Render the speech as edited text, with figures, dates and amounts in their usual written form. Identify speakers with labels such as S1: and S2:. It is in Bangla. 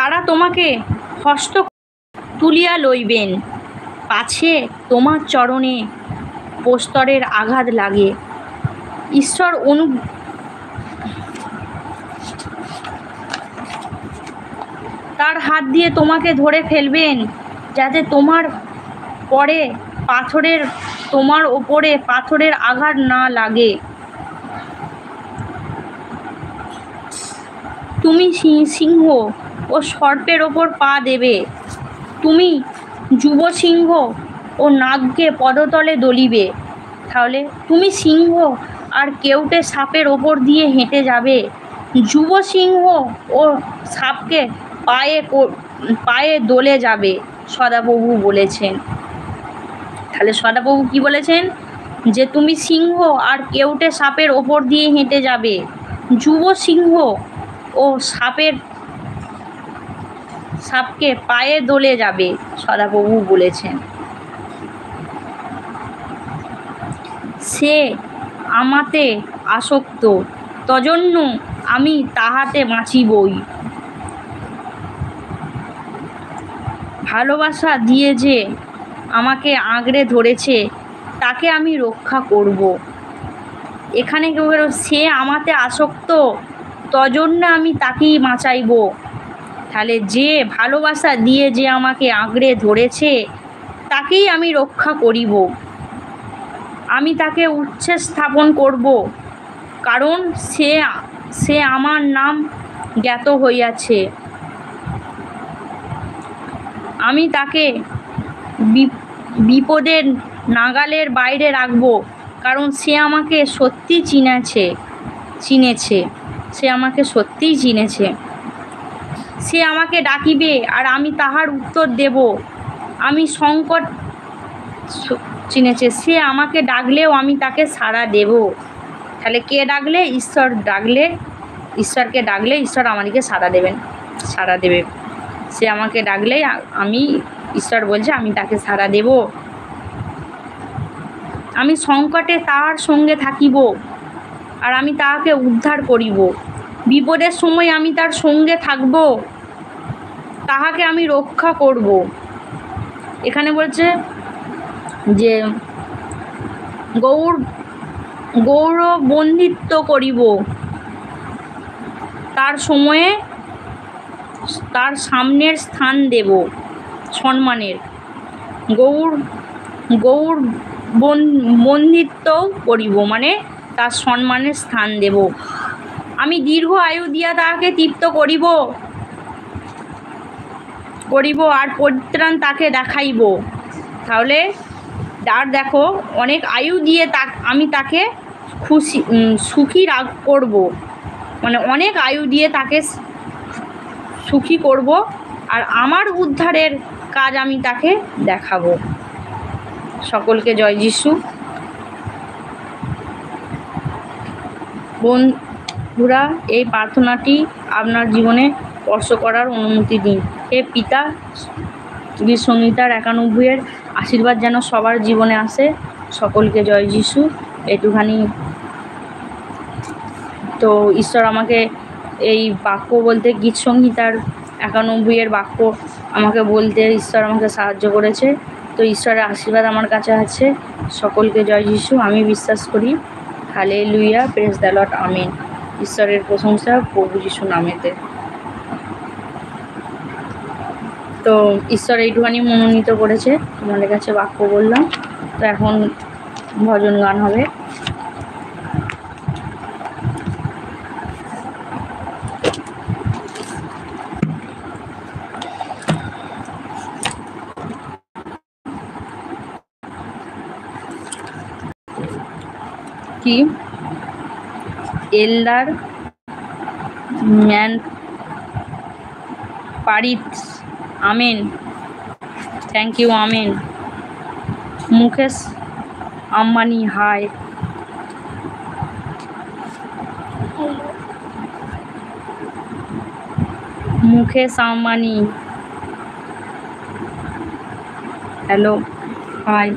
S1: তারা তোমাকে হস্ত তুলিয়া লইবেন, পাছে তোমার চরণে প্রস্তরের আঘাত লাগে। ঈশ্বর তার হাত দিয়ে তোমাকে ধরে ফেলবেন, যাতে তোমার ওপরে পাথরের আঘাত না লাগে। তুমি সিংহ ও সর্পের ওপর পা দেবে, তুমি যুব সিংহ ও নাগকে পদতলে দলিবে। তাহলে তুমি সিংহ আর কেউটে সাপের ওপর দিয়ে হেঁটে যাবে, যুব সিংহ ও সাপকে পায়ে দোলে যাবে, সদাপ্রভু বলেছেন। তাহলে সদাপ্রভু কি বলেছেন? যে তুমি সিংহ আর কেউটে সাপের ওপর দিয়ে হেঁটে যাবে, যুব সিংহ ও সাপকে পায়ে দোলে যাবে, সদাপ্রভু বলেছেন। সে আমাতে আসক্ত, তজন্য আমি তাহাতে বাঁচিবই। ভালোবাসা দিয়ে যে আমাকে আঁকড়ে ধরেছে, তাকে আমি রক্ষা করব। এখানে কেউ সে আমাতে আসক্ত, তজন্য আমি তাকেই বাঁচাইব। তাহলে যে ভালোবাসা দিয়ে যে আমাকে আঁকড়ে ধরেছে, তাকেই আমি রক্ষা করিব। আমি তাকে উচ্চে স্থাপন করব, কারণ সে আমার নাম জ্ঞাত হইয়াছে। আমি তাকে বিপদের নাগালের বাইরে রাখব, কারণ সে আমাকে সত্যি চিনেছে। সে আমাকে সত্যিই চিনেছে। সে আমাকে ডাকিবে আর আমি তাহার উত্তর দেব। আমি সংকট চিনেছে, সে আমাকে ডাকলেও আমি তাকে সাড়া দেব। তাহলে কে ডাকলে? ঈশ্বরকে ডাকলে ঈশ্বর আমাদেরকে সাড়া দেবে। সে আমাকে ডাকলে ঈশ্বর বলছে আমি তাকে সাড়া দেব। আমি সংকটে তাহার সঙ্গে থাকিব আর আমি তাহাকে উদ্ধার করিব। বিপদের সময় আমি তার সঙ্গে থাকব, তাহাকে আমি রক্ষা করব। এখানে বলছে যে গৌরবন্দিত করিব, তার সময়ে তার সামনের স্থান দেব, সম্মানের। গৌরবন্দিত করিব মানে তার সম্মানের স্থান দেব। আমি দীর্ঘ আয়ু দিয়া তাহাকে তৃপ্ত করিব আর পরিত্রাণ তাকে দেখাইব। তাহলে দেখো অনেক আয়ু দিয়ে আমি তাকে সুখী করব, মানে অনেক আয়ু দিয়ে তাকে সুখী করব আর আমার উদ্ধারের কাজ আমি তাকে দেখাবো। সকলকে জয় যিশু। বন্ধুরা, এই প্রার্থনাটি আপনার জীবনে স্পর্শ করার অনুমতি দিন। হে পিতা, গীত সংহিতার 91 আশীর্বাদ যেন সবার জীবনে আসে। সকলকে জয় যিশু। একটুখানি তো ঈশ্বর আমাকে এই বাক্য বলতে, গীত সংহিতার 91 বাক্য আমাকে বলতে ঈশ্বর আমাকে সাহায্য করেছে। তো ঈশ্বরের আশীর্বাদ আমার কাছে আছে। সকলকে জয় যিশু। আমি বিশ্বাস করি। হালেলুয়া, প্রেজ দ্য লর্ড, আমিন। ঈশ্বরের প্রশংসা প্রভু যিশু নামেতে। তো ঈশ্বর এইটুখানি মনোনীত করেছে, তোমাদের কাছে বাক্য বললাম। তো এখন ভজন গান হবে। কি এলদার ম্যান পারিত, amen. Thank you, amen. Mukesh Ambani, hi. Mukesh Ambani, hello, high.